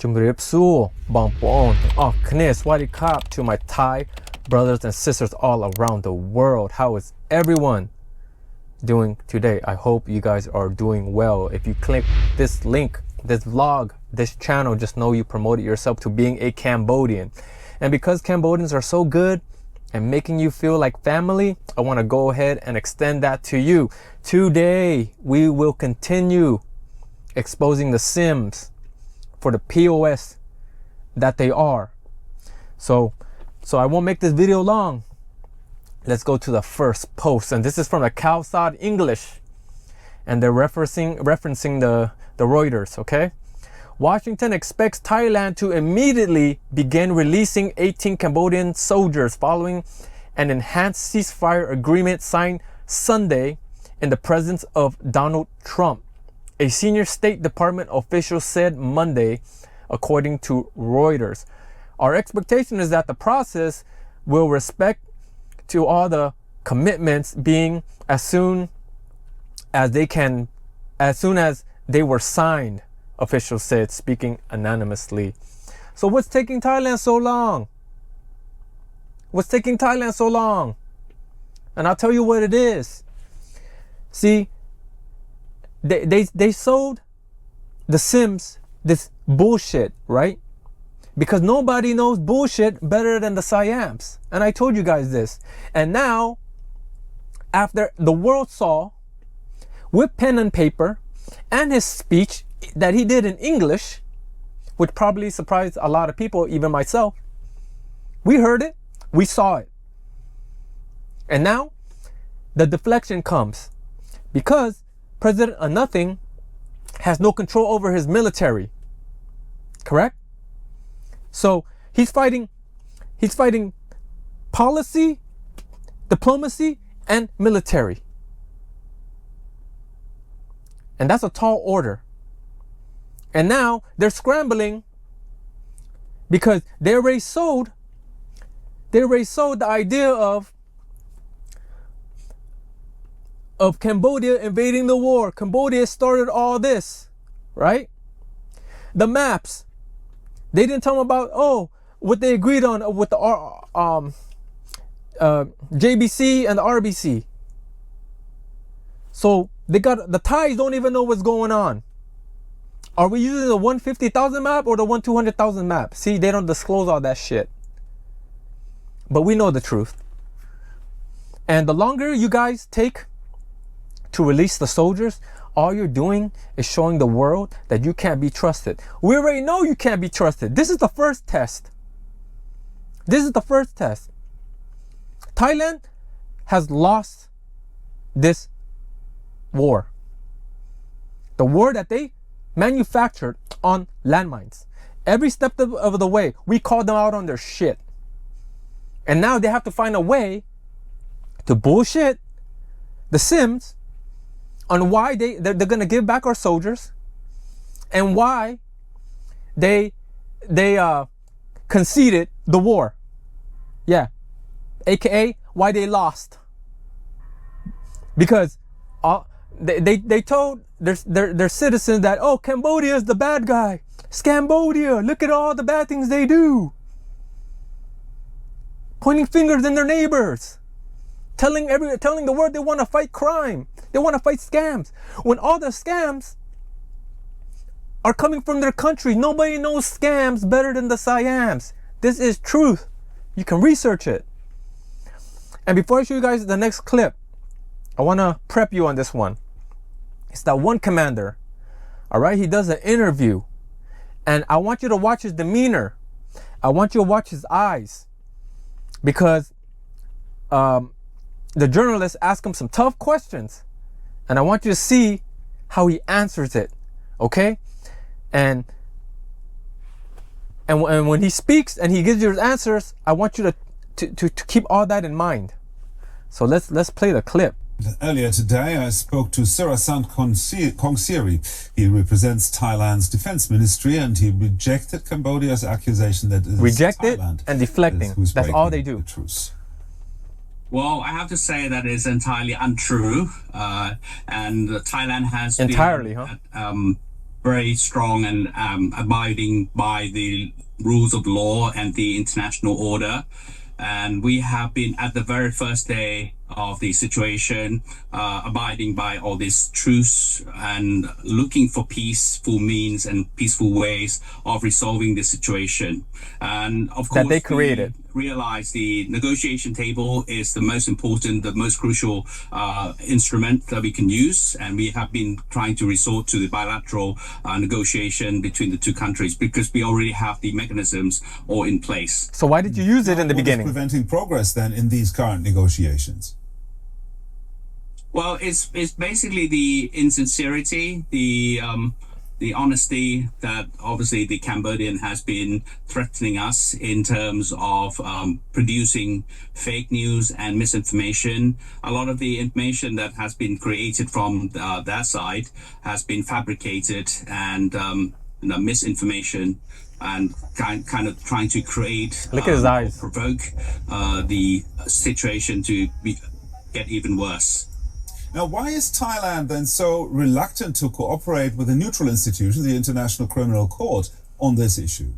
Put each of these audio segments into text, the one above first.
ជំរាបសួរបងប្អូនទាំងអស់គ្នាសวัสดีครับ to my Thai brothers and sisters all around the world. How is everyone doing today? I hope you guys are doing well. If you click this link, this vlog, this channel, just know you promoted yourself to being a Cambodian. And because Cambodians are so good and making you feel like family, I want to go ahead and extend that to you. Today, we will continue exposing the Sims for the POS that they are. So I won't make this video long. Let's go to the first post, and this is from the Khalsad English, and they're referencing the Reuters. Okay, Washington expects Thailand to immediately begin releasing 18 Cambodian soldiers following an enhanced ceasefire agreement signed Sunday in the presence of Donald Trump, a senior State Department official said Monday, according to Reuters. Our expectation is that the process will respect to all the commitments being as soon as they were signed, officials said, speaking anonymously. So what's taking Thailand so long? What's taking Thailand so long? And I'll tell you what it is. See, they sold the Sims this bullshit, right? Because nobody knows bullshit better than the Siams. And I told you guys this. And now, after the world saw, with pen and paper, and his speech that he did in English, which probably surprised a lot of people, even myself, we heard it, we saw it. And now, the deflection comes. Because President Nothing has no control over his military. Correct? So he's fighting policy, diplomacy, and military. And that's a tall order. And now they're scrambling because they already sold the idea of Cambodia invading the war. Cambodia started all this, right? The maps. They didn't tell them about, what they agreed on with the JBC and the RBC. So the Thais don't even know what's going on. Are we using the 150,000 map or the 200,000 map? See, they don't disclose all that shit. But we know the truth. And the longer you guys take to release the soldiers, all you're doing is showing the world that you can't be trusted. We already know you can't be trusted. This is the first test. This is the first test. Thailand has lost this war. The war that they manufactured on landmines. Every step of the way, we called them out on their shit. And now they have to find a way to bullshit the Sims on why they're going to give back our soldiers and why they conceded the war. Yeah. AKA why they lost. Because they told their citizens that, Cambodia is the bad guy. Scambodia, look at all the bad things they do. Pointing fingers in their neighbors. Telling the world they want to fight crime. They want to fight scams. When all the scams are coming from their country, nobody knows scams better than the Siams. This is truth. You can research it. And before I show you guys the next clip, I want to prep you on this one. It's that one commander. All right, he does an interview. And I want you to watch his demeanor. I want you to watch his eyes. Because the journalist asked him some tough questions, and I want you to see how he answers it, okay? And when he speaks and he gives you his answers, I want you to keep all that in mind. So let's play the clip. Earlier today, I spoke to Surasant Kongsiri. He represents Thailand's defense ministry, and he rejected Cambodia's accusation that it is rejected Thailand and deflecting. That's all they do. The truth. Well, I have to say that is entirely untrue, and Thailand has entirely, been, very strong and abiding by the rules of law and the international order. And we have been at the very first day of the situation, abiding by all these truths and looking for peaceful means and peaceful ways of resolving the situation. And of course, that they created. Realize the negotiation table is the most important, the most crucial instrument that we can use, and we have been trying to resort to the bilateral negotiation between the two countries because we already have the mechanisms all in place. So why did you use it in the beginning? What is preventing progress then in these current negotiations? Well, it's basically the insincerity, the honesty that obviously the Cambodian has been threatening us in terms of producing fake news and misinformation. A lot of the information that has been created from their side has been fabricated and misinformation and kind of trying to create, look at his eyes, provoke the situation to get even worse. Now, why is Thailand then so reluctant to cooperate with a neutral institution, the International Criminal Court, on this issue?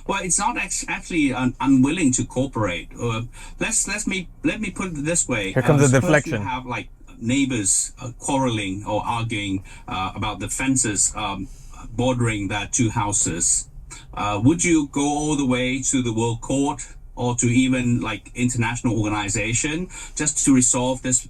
Well, it's not actually unwilling to cooperate. Let me put it this way. Here comes the deflection. You have like neighbors quarreling or arguing about the fences bordering their two houses. Would you go all the way to the World Court or to even like international organization just to resolve this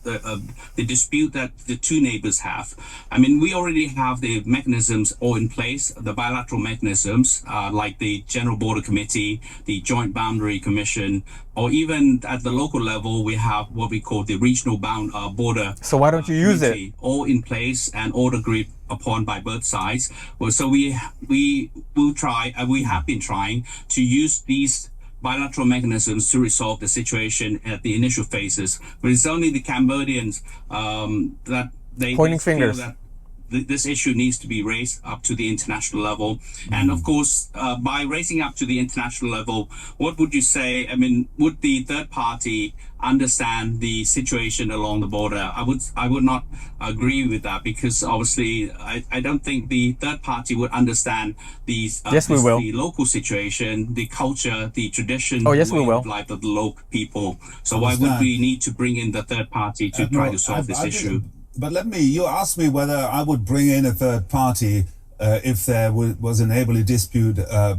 the dispute that the two neighbors have? I mean, we already have the mechanisms all in place, the bilateral mechanisms like the General Border Committee, the Joint Boundary Commission, or even at the local level, we have what we call the Regional Border. So why don't you use it? All in place and all agreed upon by both sides. Well, so we will try, we have been trying to use these bilateral mechanisms to resolve the situation at the initial phases, but it's only the Cambodians that they pointing feel fingers that this issue needs to be raised up to the international level. And of course, by raising up to the international level, what would you say? I mean, would the third party understand the situation along the border? I would not agree with that because obviously I don't think the third party would understand these yes, we will. The local situation, the culture, the tradition, oh yes, way we will. of life of the local people. So why would we need to bring in the third party to try to solve this issue? But you asked me whether I would bring in a third party if there was a neighborly dispute about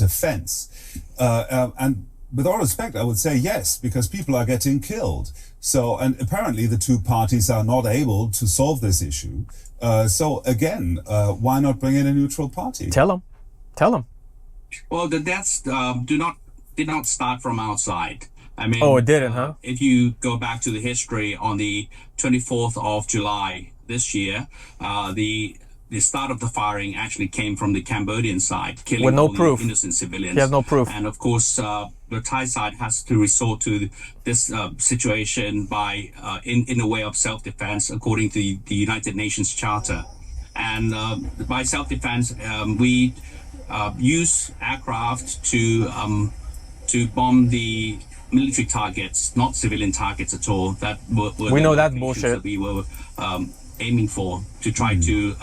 a fence. And with all respect, I would say yes, because people are getting killed. So, and apparently the two parties are not able to solve this issue. So again, why not bring in a neutral party? Tell them. Well, the deaths did not start from outside. I mean, oh, it didn't, huh? If you go back to the history on the 24th of July this year, the start of the firing actually came from the Cambodian side, killing with no all proof. The innocent civilians. He has no proof. And of course, the Thai side has to resort to this situation by in a way of self-defense, according to the United Nations Charter. And by self-defense, we use aircraft to bomb the military targets, not civilian targets at all. That were we know that's bullshit. That we were aiming for to try to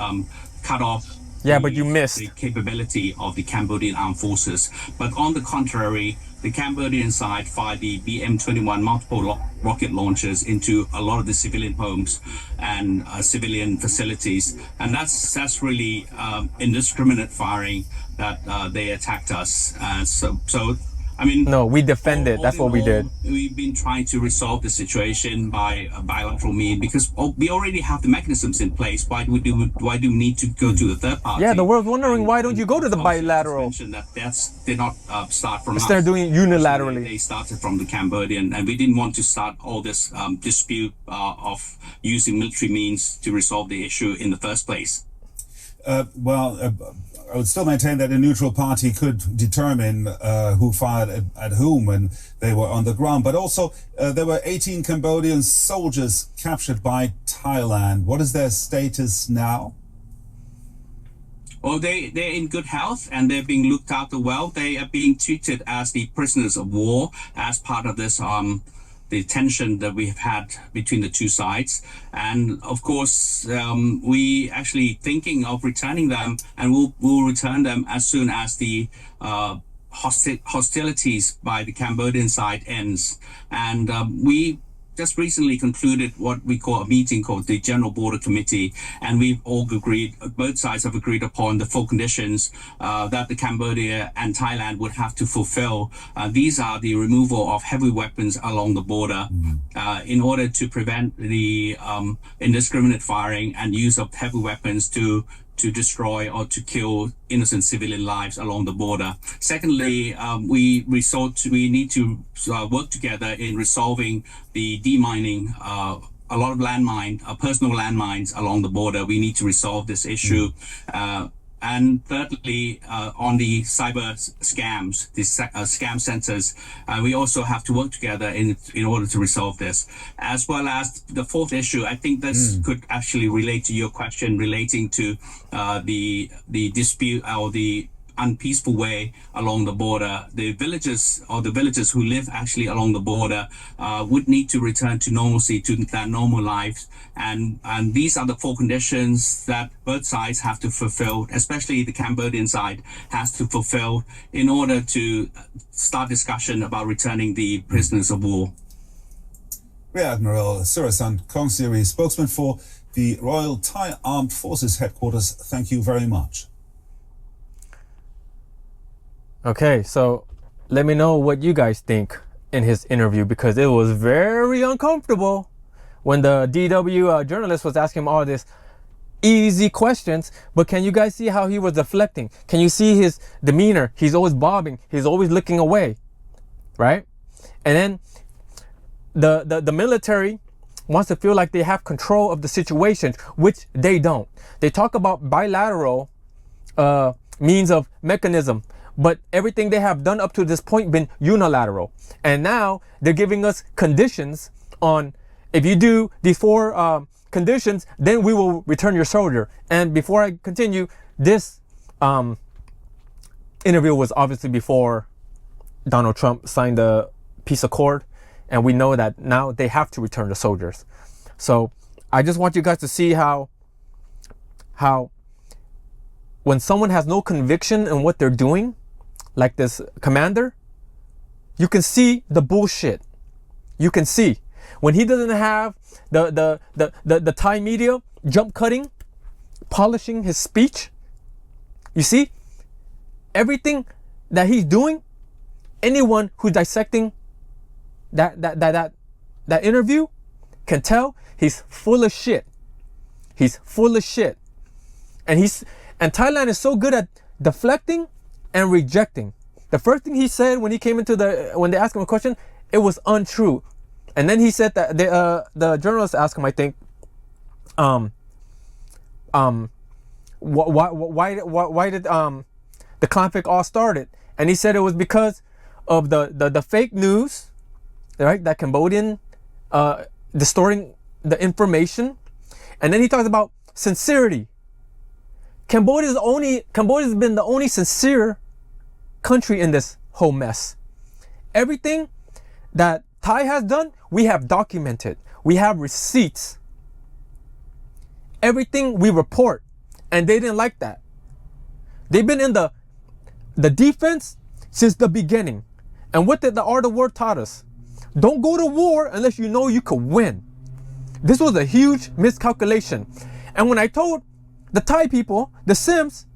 cut off. Yeah, but you missed the capability of the Cambodian armed forces. But on the contrary, the Cambodian side fired the BM-21 multiple rocket launchers into a lot of the civilian homes and civilian facilities, and that's really indiscriminate firing that they attacked us. So. I mean, no, we defended. That's what we did. We've been trying to resolve the situation by a bilateral means because we already have the mechanisms in place. Why do we need to go to the third party? Yeah, the world's wondering why don't you go to the bilateral? That did not start from us. They're doing unilaterally. They started from the Cambodian, and we didn't want to start all this dispute of using military means to resolve the issue in the first place. I would still maintain that a neutral party could determine who fired at whom when they were on the ground. But also, there were 18 Cambodian soldiers captured by Thailand. What is their status now? Well, they're in good health and they're being looked after well. They are being treated as the prisoners of war as part of this the tension that we've had between the two sides. And of course, we actually thinking of returning them, and we'll return them as soon as the hostilities by the Cambodian side ends. And we just recently concluded what we call a meeting called the General Border Committee, and we've all agreed, both sides have agreed upon the four conditions that the Cambodia and Thailand would have to fulfill. These are the removal of heavy weapons along the border in order to prevent the indiscriminate firing and use of heavy weapons to destroy or to kill innocent civilian lives along the border. Secondly, we need to work together in resolving the demining a lot of personal landmines along the border. We need to resolve this issue. And thirdly, on the cyber scams, the scam centers, we also have to work together in order to resolve this. As well as the fourth issue, I think this could actually relate to your question relating to the dispute or the unpeaceful way along the border. The villagers who live actually along the border would need to return to normalcy, to their normal lives. And these are the four conditions that both sides have to fulfill, especially the Cambodian side has to fulfill in order to start discussion about returning the prisoners of war. Rear Admiral Surasan Kongsiri, spokesman for the Royal Thai Armed Forces Headquarters, thank you very much. Okay, so let me know what you guys think in his interview, because it was very uncomfortable when the DW journalist was asking him all this easy questions. But can you guys see how he was deflecting? Can you see his demeanor? He's always bobbing. He's always looking away, right? And then the military wants to feel like they have control of the situation, which they don't. They talk about bilateral means of mechanism, but everything they have done up to this point been unilateral. And now they're giving us conditions on, if you do these four conditions, then we will return your soldier. And before I continue, this interview was obviously before Donald Trump signed the peace accord. And we know that now they have to return the soldiers. So I just want you guys to see how when someone has no conviction in what they're doing, like this commander, you can see the bullshit. You can see when he doesn't have the Thai media jump cutting, polishing his speech. You see everything that he's doing. Anyone who's dissecting that interview can tell he's full of shit. He's full of shit. And Thailand is so good at deflecting and rejecting. The first thing he said when he came into when they asked him a question, it was untrue. And then he said that the journalist asked him, I think, why did the conflict all started? And he said it was because of the fake news, right? That Cambodian distorting the information. And then he talks about sincerity. Cambodia's been the only sincere country in this whole mess. Everything that Thai has done, we have documented. We have receipts. Everything we report. And they didn't like that. They've been in the defense since the beginning. And what did the art of war taught us? Don't go to war unless you know you could win. This was a huge miscalculation. And when I told the Thai people, the Sims,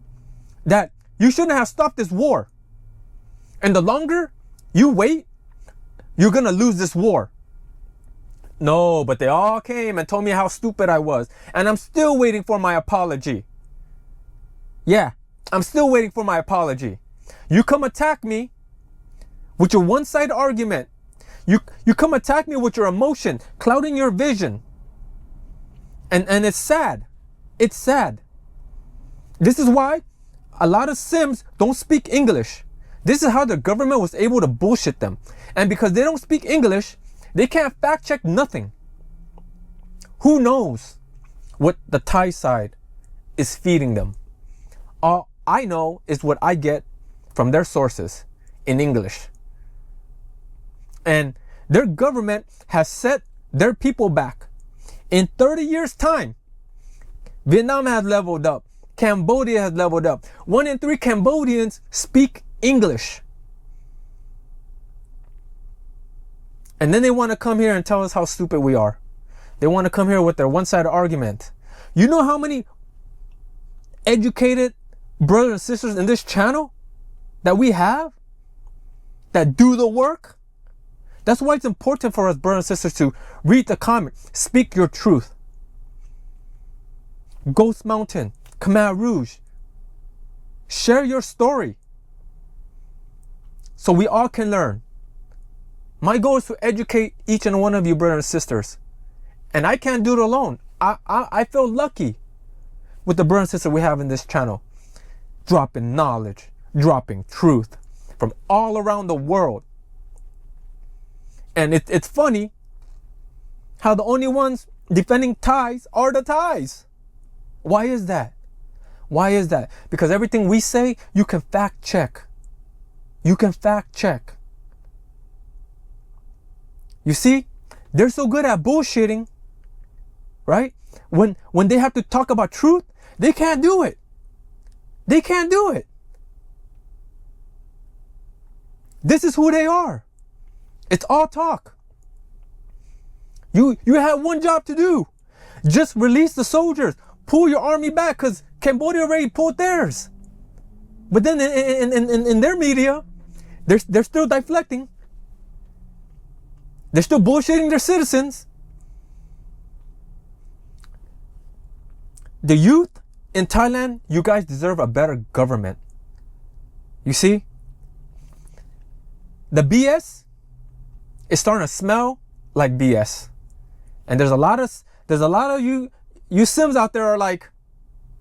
that you shouldn't have stopped this war, and the longer you wait, you're gonna lose this war. No, but they all came and told me how stupid I was. And I'm still waiting for my apology. Yeah, I'm still waiting for my apology. You come attack me with your one-sided argument. You come attack me with your emotion, clouding your vision. And it's sad. It's sad. This is why a lot of Sims don't speak English. This is how the government was able to bullshit them. And because they don't speak English, they can't fact check nothing. Who knows what the Thai side is feeding them? All I know is what I get from their sources in English. And Their government has set their people back. In 30 years' time, Vietnam has leveled up. Cambodia has leveled up. 1 in 3 Cambodians speak English. And then they want to come here and tell us how stupid we are. They want to come here with their one-sided argument. You know how many educated brothers and sisters in this channel that we have that do the work? That's why it's important for us brothers and sisters to read the comment. Speak your truth. Ghost Mountain, Khmer Rouge. Share your story so we all can learn. My goal is to educate each and one of you brothers and sisters. And I can't do it alone. I feel lucky with the brothers and sisters we have in this channel. Dropping knowledge, dropping truth from all around the world. And it's funny how the only ones defending Thais are the Thais. Why is that? Why is that? Because everything we say, you can fact check. You can fact check. You see, they're so good at bullshitting, right? When they have to talk about truth, they can't do it. They can't do it. This is who they are. It's all talk. You have one job to do. Just release the soldiers. Pull your army back because Cambodia already pulled theirs. But then in their media, they're still deflecting. They're still bullshitting their citizens. The youth in Thailand, you guys deserve a better government. You see? The BS is starting to smell like BS. And there's a lot of you Sims out there are like,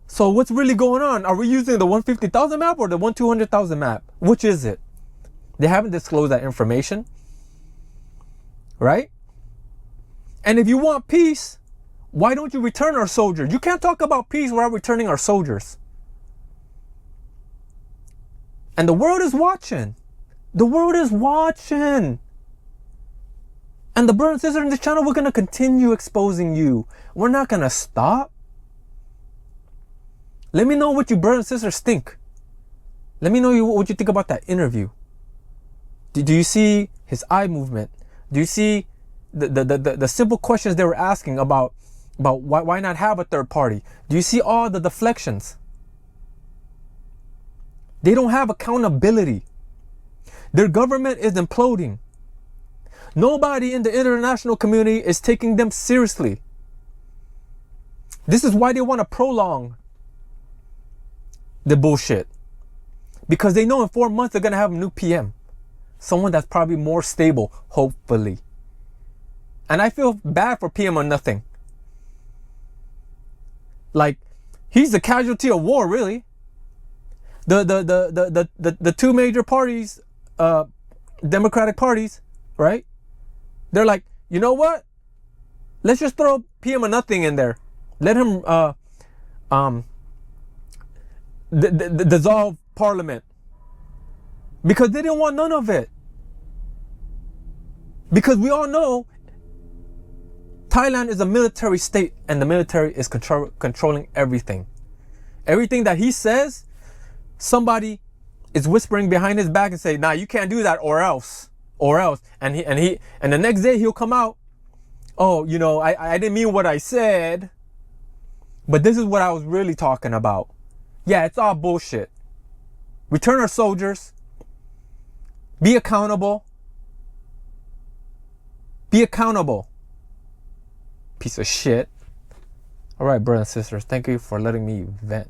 so what's really going on? Are we using the 150,000 map or the 200,000 map? Which is it? They haven't disclosed that information. Right? And if you want peace, why don't you return our soldiers? You can't talk about peace without returning our soldiers. And the world is watching. The world is watching. And the brothers and sisters in this channel, we're going to continue exposing you. We're not going to stop. Let me know what you brothers and sisters think. Let me know what you think about that interview. Do you see his eye movement? Do you see the simple questions they were asking about why not have a third party? Do you see all the deflections? They don't have accountability. Their government is imploding. Nobody in the international community is taking them seriously. This is why they want to prolong the bullshit. Because they know in 4 months they're going to have a new PM. Someone that's probably more stable, hopefully. And I feel bad for PM or nothing. Like, he's the casualty of war, really. The two major parties, Democratic parties, right? They're like, you know what? Let's just throw PM or nothing in there. Let him dissolve parliament. Because they didn't want none of it. Because we all know Thailand is a military state and the military is controlling everything. Everything that he says, somebody is whispering behind his back and say, nah, you can't do that or else. And the next day he'll come out, oh, you know, I didn't mean what I said, but this is what I was really talking about. Yeah, it's all bullshit. Return our soldiers. Be accountable. Be accountable. Piece of shit. All right, brothers and sisters, thank you for letting me vent.